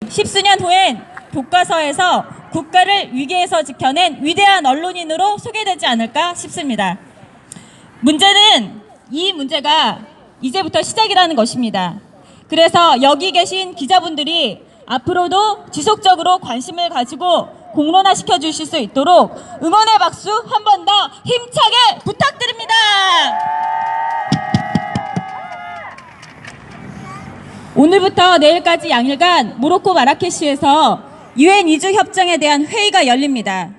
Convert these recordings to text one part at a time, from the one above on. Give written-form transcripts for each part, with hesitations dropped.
10수년 후엔 교과서에서 국가를 위기에서 지켜낸 위대한 언론인으로 소개되지 않을까 싶습니다. 이 문제가 이제부터 시작이라는 것입니다. 그래서 여기 계신 기자분들이 앞으로도 지속적으로 관심을 가지고 공론화시켜 주실 수 있도록 응원의 박수 한 번 더 힘차게 부탁드립니다. 오늘부터 내일까지 양일간 모로코 마라케시에서 유엔 이주 협정에 대한 회의가 열립니다.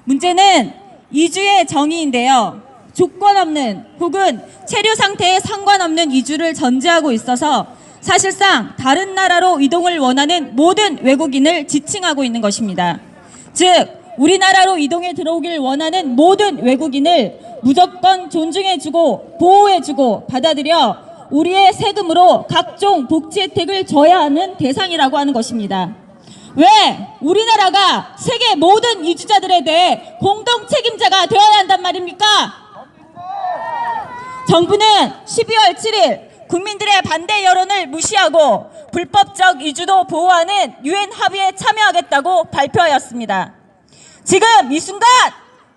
문제는 이주의 정의인데요. 조건 없는 혹은 체류 상태에 상관없는 이주를 전제하고 있어서 사실상 다른 나라로 이동을 원하는 모든 외국인을 지칭하고 있는 것입니다. 즉 우리나라로 이동해 들어오길 원하는 모든 외국인을 무조건 존중해주고 보호해주고 받아들여 우리의 세금으로 각종 복지 혜택을 줘야 하는 대상이라고 하는 것입니다. 왜 우리나라가 세계 모든 이주자들에 대해 공동 책임자가 되어야 한단 말입니까? 정부는 12월 7일 국민들의 반대 여론을 무시하고 불법적 이주도 보호하는 유엔 합의에 참여하겠다고 발표하였습니다. 지금 이 순간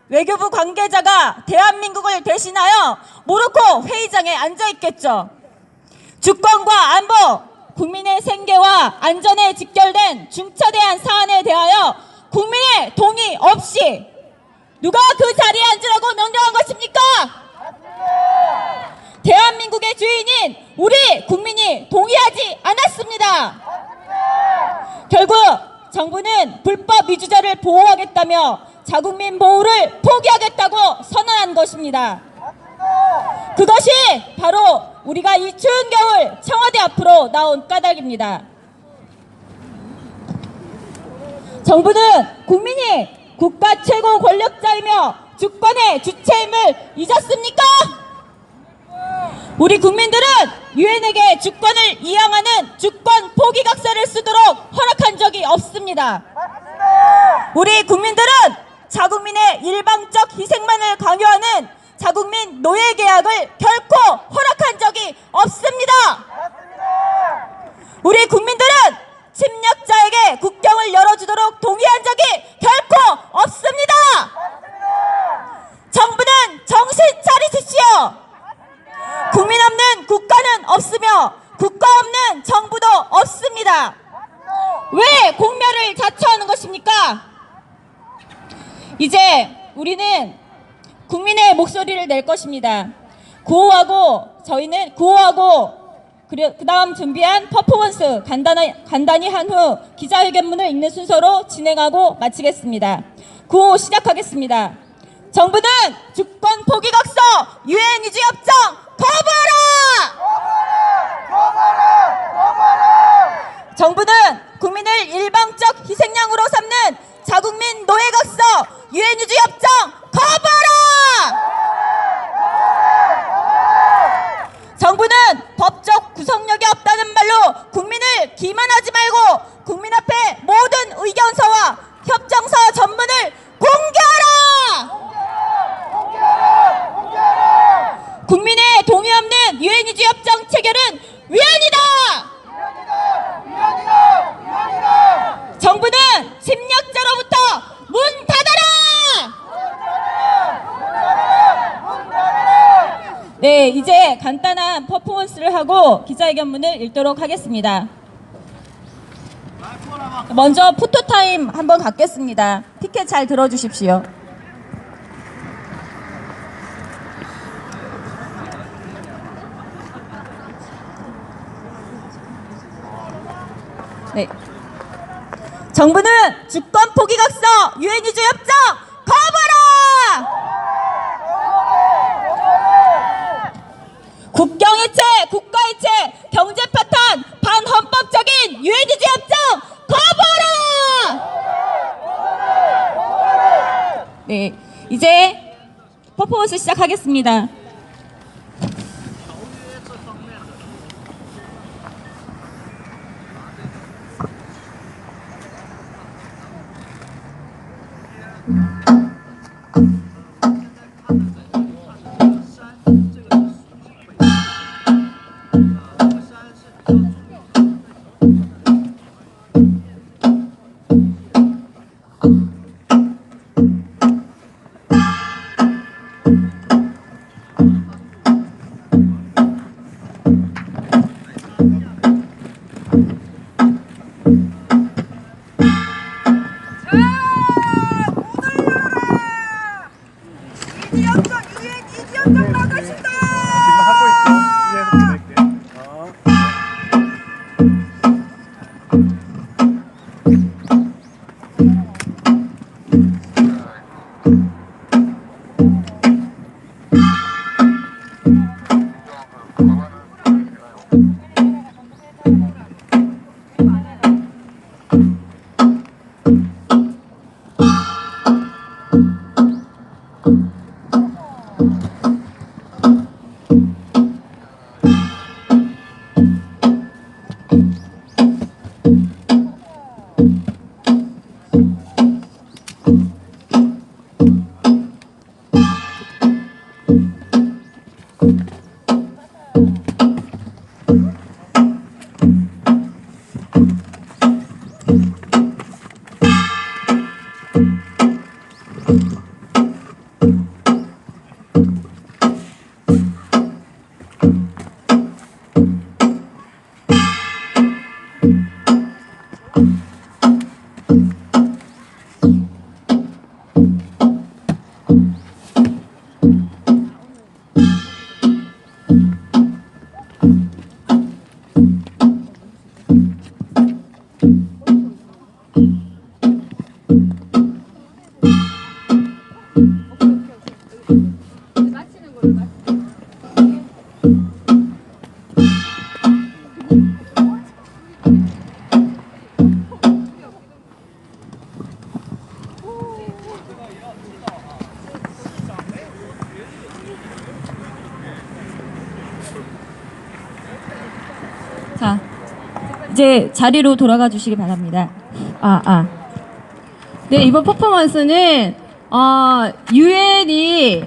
외교부 관계자가 대한민국을 대신하여 모로코 회의장에 앉아 있겠죠. 주권과 안보, 국민의 생계와 안전에 직결된 중차대한 사안에 대하여 국민의 동의 없이 누가 그 자리에 앉으라고 명령한 것입니까? 대한민국의 주인인 우리 국민이 동의하지 않았습니다. 결국 정부는 불법 이주자를 보호하겠다며 자국민 보호를 포기하겠다고 선언한 것입니다. 그것이 바로 우리가 이 추운 겨울 청와대 앞으로 나온 까닭입니다. 정부는 국민이 국가 최고 권력자이며 주권의 주체임을 잊었습니까? 우리 국민들은 유엔에게 주권을 이양하는 주권 포기각서를 쓰도록 허락한 적이 없습니다. 우리 국민들은 자국민의 일방적 희생만을 강요하는 자국민 노예 계약을 결코 허락한 적이 없습니다. 우리 국민들은 침략자에게 국경을 열어주도록 동의한 적이 결코 없습니다. 정부는 정신 차리십시오. 국민 없는 국가는 없으며 국가 없는 정부도 없습니다. 왜 공멸을 자처하는 것입니까? 이제 우리는 국민의 목소리를 낼 것입니다. 저희는 구호하고 그 다음 준비한 퍼포먼스 간단히 한 후 기자회견문을 읽는 순서로 진행하고 마치겠습니다. 구호 시작하겠습니다. 정부는 주권 포기각서 유엔 이주 협정 거부하라! 정부는 국민을 일방적 희생양으로 삼는 자국민 노예각서 유엔 이주 협정 거부하라! 정부는 법적 구속력이 없다는 말로 국민을 기만하지 말고 국민 앞에 모든 의견서와 협정서 전문을 공개하라! 국민의 동의 없는 유엔 이주 협정 체결은 위헌이다! 정부는 침략자로부터 문 닫아라! 네, 이제 간단한 퍼포먼스를 하고 기자회견문을 읽도록 하겠습니다. 먼저 포토타임 한번 갖겠습니다. 티켓 잘 들어주십시오. 네. 정부는 주권 포기각서 유엔 이주 협정 거부하라! 국경 해체, 국가 해체, 경제 파탄, 반헌법적인 유엔 이주 협정 거부하라! 네, 이제 퍼포먼스 시작하겠습니다. 자, 이제 자리로 돌아가 주시기 바랍니다. 네, 이번 퍼포먼스는 유엔이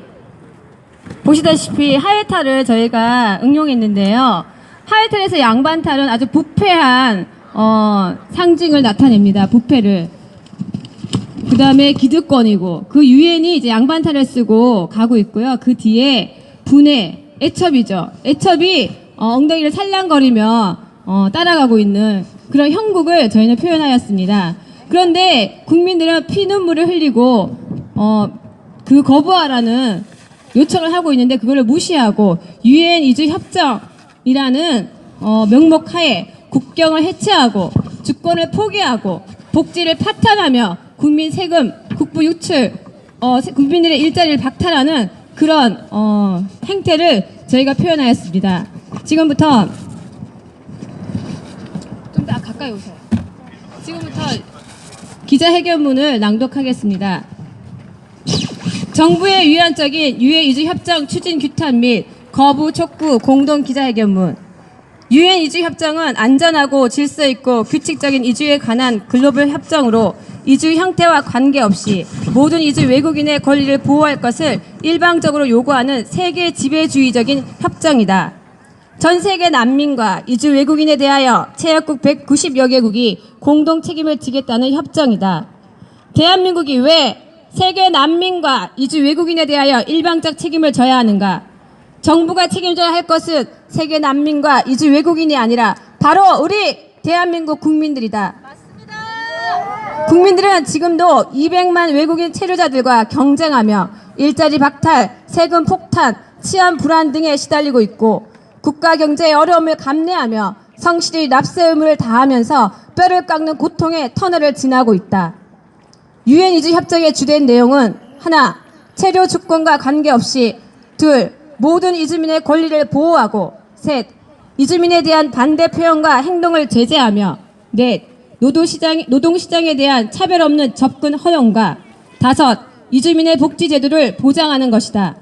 보시다시피 하회탈을 저희가 응용했는데요. 하회탈에서 양반탈은 아주 부패한 상징을 나타냅니다. 부패를. 그 다음에 기득권이고, 그 유엔이 이제 양반탈을 쓰고 가고 있고요. 그 뒤에 분해, 애첩이죠. 애첩이 엉덩이를 살랑거리며 따라가고 있는 그런 형국을 저희는 표현하였습니다. 그런데 국민들은 피눈물을 흘리고 그 거부하라는 요청을 하고 있는데 그거를 무시하고 유엔 이주 협정이라는 명목하에 국경을 해체하고 주권을 포기하고 복지를 파탄하며 국민 세금, 국부 유출, 국민들의 일자리를 박탈하는 그런 행태를 저희가 표현하였습니다. 지금부터 좀 더 가까이 오세요. 지금부터 기자회견문을 낭독하겠습니다. 정부의 유연적인 유엔 이주 협정 추진 규탄 및 거부 촉구 공동 기자회견문. 유엔 이주 협정은 안전하고 질서 있고 규칙적인 이주에 관한 글로벌 협정으로 이주 형태와 관계없이 모든 이주 외국인의 권리를 보호할 것을 일방적으로 요구하는 세계 지배주의적인 협정이다. 전 세계 난민과 이주 외국인에 대하여 체역국 190여 개국이 공동 책임을 지겠다는 협정이다. 대한민국이 왜 세계 난민과 이주 외국인에 대하여 일방적 책임을 져야 하는가? 정부가 책임져야 할 것은 세계 난민과 이주 외국인이 아니라 바로 우리 대한민국 국민들이다. 맞습니다. 국민들은 지금도 200만 외국인 체류자들과 경쟁하며 일자리 박탈, 세금 폭탄, 치안 불안 등에 시달리고 있고 국가 경제의 어려움을 감내하며 성실히 납세 의무를 다하면서 뼈를 깎는 고통의 터널을 지나고 있다. 유엔 이주 협정의 주된 내용은 하나, 체류 주권과 관계없이 둘, 모든 이주민의 권리를 보호하고 셋, 이주민에 대한 반대 표현과 행동을 제재하며 넷, 노동시장에 대한 차별 없는 접근 허용과 다섯, 이주민의 복지 제도를 보장하는 것이다.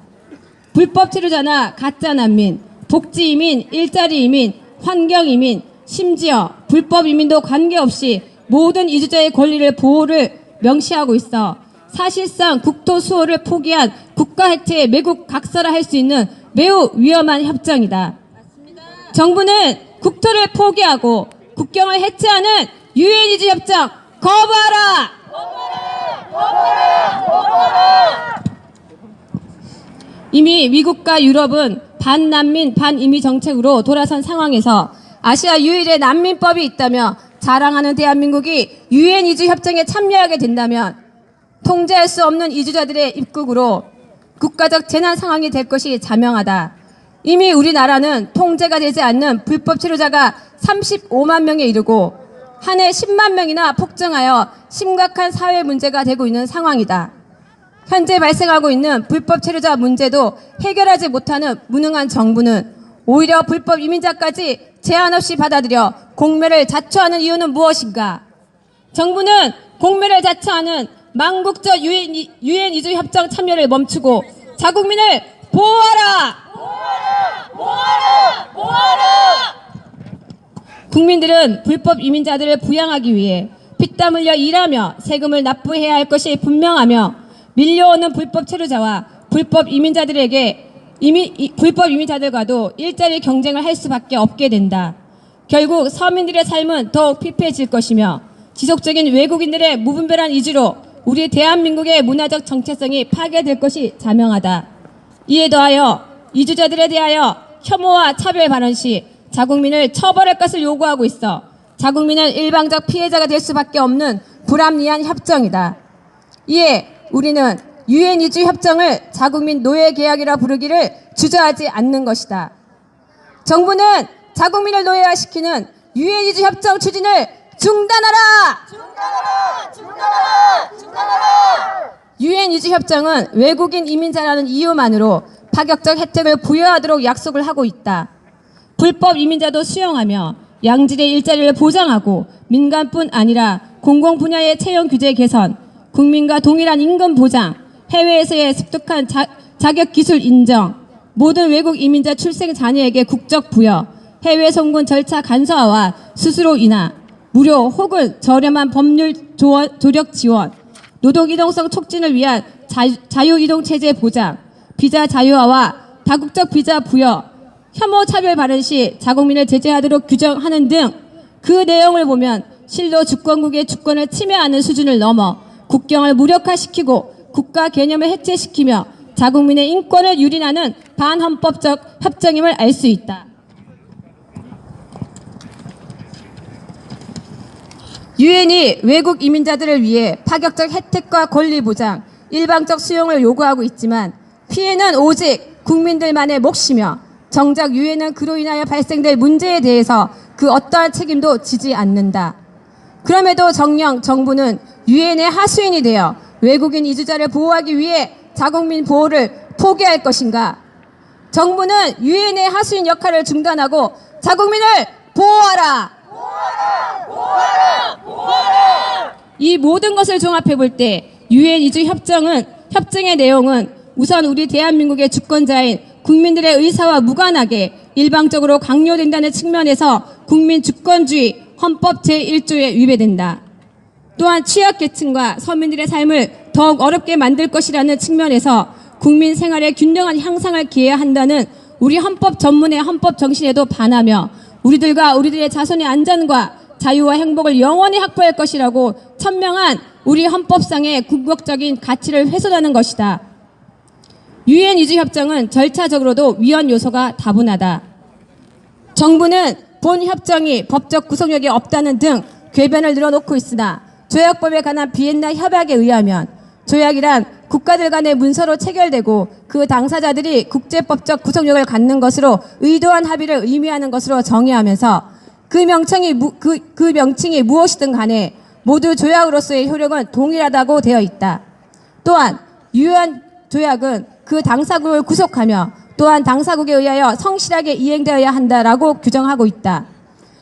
불법 체류자나 가짜 난민, 복지 이민, 일자리 이민, 환경 이민, 심지어 불법 이민도 관계없이 모든 이주자의 권리를 보호를 명시하고 있어 사실상 국토 수호를 포기한 국가 해체의 매국 각서라 할 수 있는 매우 위험한 협정이다. 맞습니다. 정부는 국토를 포기하고 국경을 해체하는 유엔 이주 협정 거부하라! 거부하라! 이미 미국과 유럽은 반난민 반이미 정책으로 돌아선 상황에서 아시아 유일의 난민법이 있다며 자랑하는 대한민국이 유엔 이주 협정에 참여하게 된다면 통제할 수 없는 이주자들의 입국으로 국가적 재난 상황이 될 것이 자명하다. 이미 우리나라는 통제가 되지 않는 불법 체류자가 35만 명에 이르고 한 해 10만 명이나 폭증하여 심각한 사회 문제가 되고 있는 상황이다. 현재 발생하고 있는 불법 체류자 문제도 해결하지 못하는 무능한 정부는 오히려 불법 이민자까지 제한 없이 받아들여 공매를 자초하는 이유는 무엇인가? 정부는 공매를 자초하는 망국적 유엔 이주 협정 참여를 멈추고 자국민을 보호하라! 보호하라! 국민들은 불법 이민자들을 부양하기 위해 피땀 흘려 일하며 세금을 납부해야 할 것이 분명하며 밀려오는 불법 체류자와 불법 이민자들과도 일자리 경쟁을 할 수밖에 없게 된다. 결국 서민들의 삶은 더욱 피폐해질 것이며 지속적인 외국인들의 무분별한 이주로 우리 대한민국의 문화적 정체성이 파괴될 것이 자명하다. 이에 더하여 이주자들에 대하여 혐오와 차별 발언 시 자국민을 처벌할 것을 요구하고 있어 자국민은 일방적 피해자가 될 수밖에 없는 불합리한 협정이다. 이에 우리는 유엔 이주 협정을 자국민 노예 계약이라 부르기를 주저하지 않는 것이다. 정부는 자국민을 노예화시키는 유엔 이주 협정 추진을 중단하라! 유엔 이주 협정은 외국인 이민자라는 이유만으로 파격적 혜택을 부여하도록 약속을 하고 있다. 불법 이민자도 수용하며 양질의 일자리를 보장하고 민간뿐 아니라 공공 분야의 채용 규제 개선, 국민과 동일한 임금 보장, 해외에서의 습득한 자격 기술 인정, 모든 외국 이민자 출생 자녀에게 국적 부여, 해외 송금 절차 간소화와 수수료 인하, 무료 혹은 저렴한 법률 조력 지원, 노동 이동성 촉진을 위한 자유 이동 체제 보장, 비자 자유화와 다국적 비자 부여, 혐오 차별 발언 시 자국민을 제재하도록 규정하는 등 그 내용을 보면 실로 주권국의 주권을 침해하는 수준을 넘어 국경을 무력화시키고 국가 개념을 해체시키며 자국민의 인권을 유린하는 반헌법적 협정임을 알 수 있다. 유엔이 외국 이민자들을 위해 파격적 혜택과 권리 보장, 일방적 수용을 요구하고 있지만 피해는 오직 국민들만의 몫이며 정작 유엔은 그로 인하여 발생될 문제에 대해서 그 어떠한 책임도 지지 않는다. 그럼에도 정녕 정부는 유엔의 하수인이 되어 외국인 이주자를 보호하기 위해 자국민 보호를 포기할 것인가? 정부는 유엔의 하수인 역할을 중단하고 자국민을 보호하라! 이 모든 것을 종합해 볼 때 유엔 이주 협정의 내용은 우선 우리 대한민국의 주권자인 국민들의 의사와 무관하게 일방적으로 강요된다는 측면에서 국민 주권주의 헌법 제1조에 위배된다. 또한 취약계층과 서민들의 삶을 더욱 어렵게 만들 것이라는 측면에서 국민 생활의 균등한 향상을 기해야 한다는 우리 헌법 전문의 헌법 정신에도 반하며 우리들과 우리들의 자손의 안전과 자유와 행복을 영원히 확보할 것이라고 천명한 우리 헌법상의 궁극적인 가치를 훼손하는 것이다. 유엔 이주 협정은 절차적으로도 위헌 요소가 다분하다. 정부는 본 협정이 법적 구속력이 없다는 등 궤변을 늘어놓고 있으나 조약법에 관한 비엔나 협약에 의하면 조약이란 국가들 간의 문서로 체결되고 그 당사자들이 국제법적 구속력을 갖는 것으로 의도한 합의를 의미하는 것으로 정의하면서 그 명칭이 무엇이든 간에 모두 조약으로서의 효력은 동일하다고 되어 있다. 또한 유엔 조약은 그 당사국을 구속하며 또한 당사국에 의하여 성실하게 이행되어야 한다라고 규정하고 있다.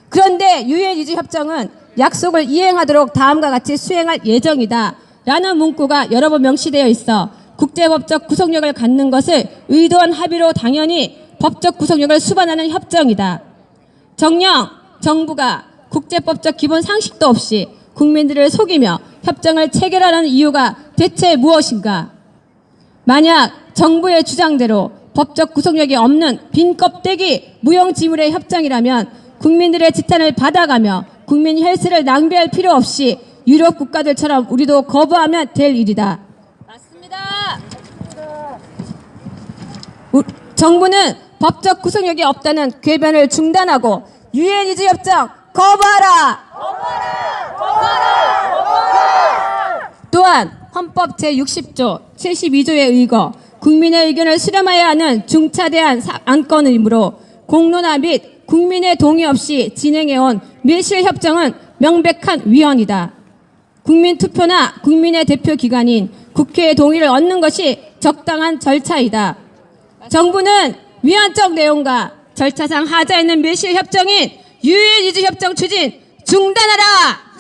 그런데 유엔 이주 협정은 약속을 이행하도록 다음과 같이 수행할 예정이다 라는 문구가 여러 번 명시되어 있어 국제법적 구속력을 갖는 것을 의도한 합의로 당연히 법적 구속력을 수반하는 협정이다. 정녕 정부가 국제법적 기본 상식도 없이 국민들을 속이며 협정을 체결하는 이유가 대체 무엇인가? 만약 정부의 주장대로 법적 구속력이 없는 빈 껍데기 무용지물의 협정이라면 국민들의 지탄을 받아가며 국민 혈세를 낭비할 필요 없이 유럽 국가들처럼 우리도 거부하면 될 일이다. 맞습니다. 정부는 법적 구속력이 없다는 궤변을 중단하고 유엔 이주 협정 거부하라! 또한 헌법 제60조 72조에 의거 국민의 의견을 수렴해야 하는 중차대한 안건이므로 공론화 및 국민의 동의 없이 진행해온 밀실협정은 명백한 위헌이다. 국민투표나 국민의 대표기관인 국회의 동의를 얻는 것이 적당한 절차이다. 정부는 위헌적 내용과 절차상 하자 있는 밀실협정인 유엔 이주 협정 추진 중단하라!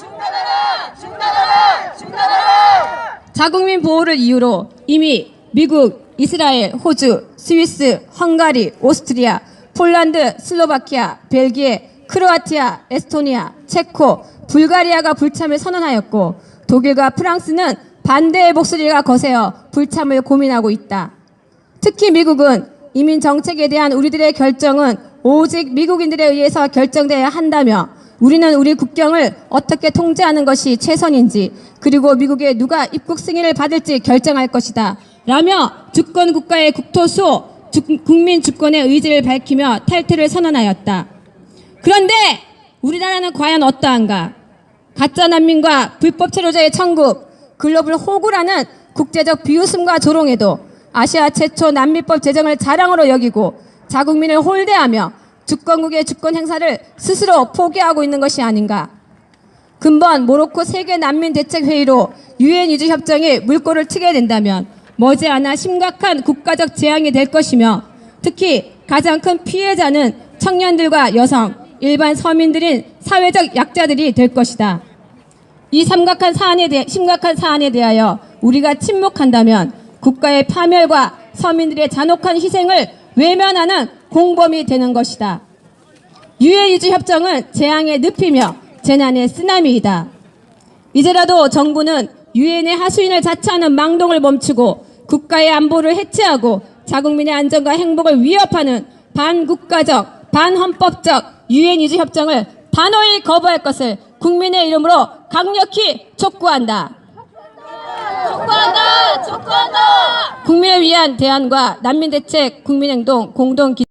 자국민 보호를 이유로 이미 미국, 이스라엘, 호주, 스위스, 헝가리, 오스트리아, 폴란드, 슬로바키아, 벨기에, 크로아티아, 에스토니아, 체코, 불가리아가 불참을 선언하였고 독일과 프랑스는 반대의 목소리가 거세어 불참을 고민하고 있다. 특히 미국은 이민 정책에 대한 우리들의 결정은 오직 미국인들에 의해서 결정되어야 한다며 우리는 우리 국경을 어떻게 통제하는 것이 최선인지, 그리고 미국에 누가 입국 승인을 받을지 결정할 것이다 라며 주권 국가의 국토수 국민 주권의 의지를 밝히며 탈퇴를 선언하였다. 그런데 우리나라는 과연 어떠한가? 가짜 난민과 불법 체류자의 천국, 글로벌 호구라는 국제적 비웃음과 조롱에도 아시아 최초 난민법 제정을 자랑으로 여기고 자국민을 홀대하며 주권국의 주권 행사를 스스로 포기하고 있는 것이 아닌가. 근본 모로코 세계 난민 대책 회의로 유엔 이주 협정이 물꼬를 트게 된다면 머지않아 심각한 국가적 재앙이 될 것이며, 특히 가장 큰 피해자는 청년들과 여성, 일반 서민들인 사회적 약자들이 될 것이다. 이 심각한 사안에 대하여 우리가 침묵한다면 국가의 파멸과 서민들의 잔혹한 희생을 외면하는 공범이 되는 것이다. 유엔 이주 협정은 재앙의 늪이며 재난의 쓰나미이다. 이제라도 정부는 유엔의 하수인을 자처하는 망동을 멈추고 국가의 안보를 해체하고 자국민의 안전과 행복을 위협하는 반국가적, 반헌법적 유엔 이주 협정을 단호히 거부할 것을 국민의 이름으로 강력히 촉구한다. 촉구한다. 국민을 위한 대안과 난민대책 국민행동 공동